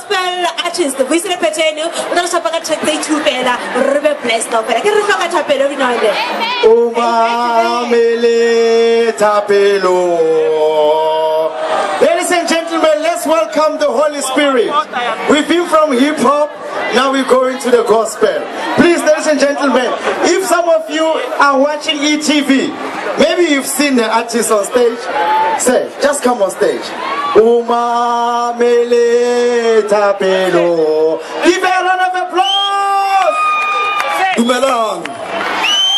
gospel artist, voice repetenu, udah sampai check day 2 pela, rebe blessed now pela. Kira fanga tapelo ni nande. Umamele tapelo. Ladies and gentlemen, let's welcome the Holy Spirit. We've been from hip hop, now we're going to the gospel. Please, ladies and gentlemen, if some of you are watching ETV, maybe you've seen the artist on stage, say, just come on stage. Umamele tapelo. Give a round of applause. Dumelang.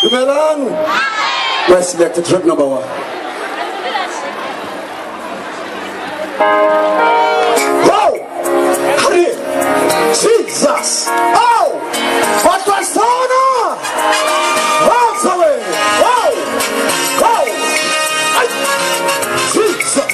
Dumelang. My selected track number 1. Wow! Hurry! Jesus! Oh! What was on? Wow! Sorry! Wow! Wow! Jesus!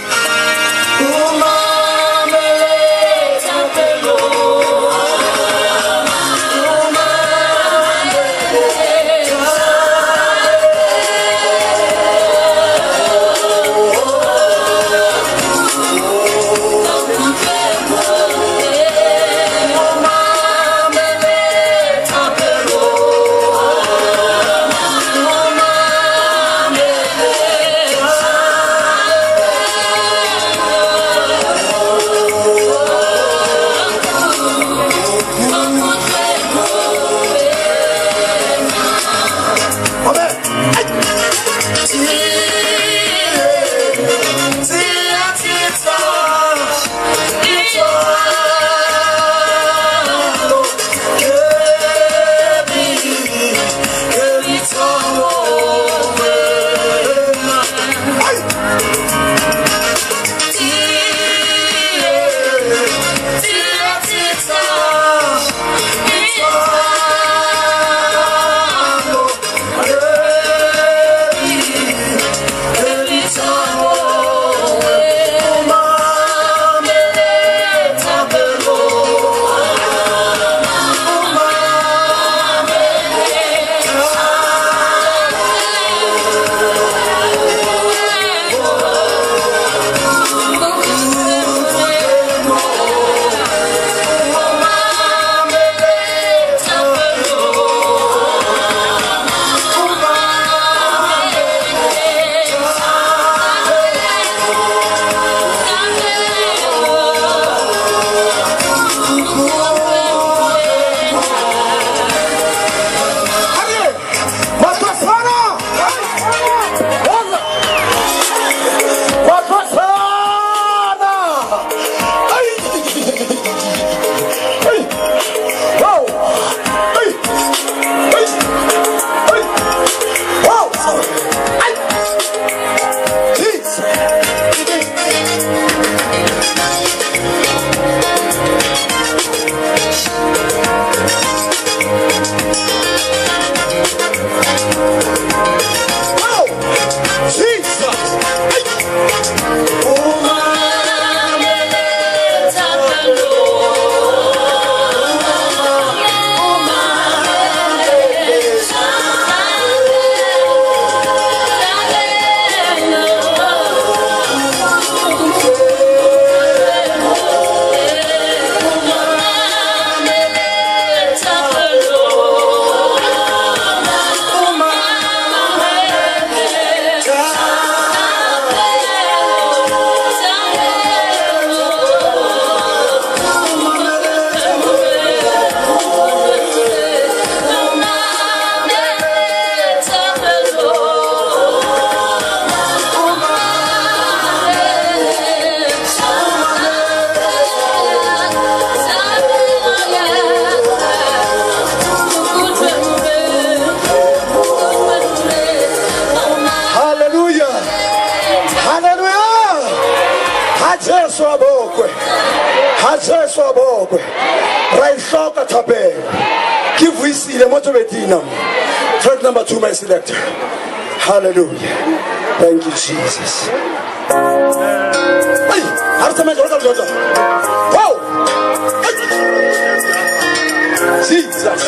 Track number 2, my selector. Hallelujah. Thank you, Jesus. Wow! Jesus.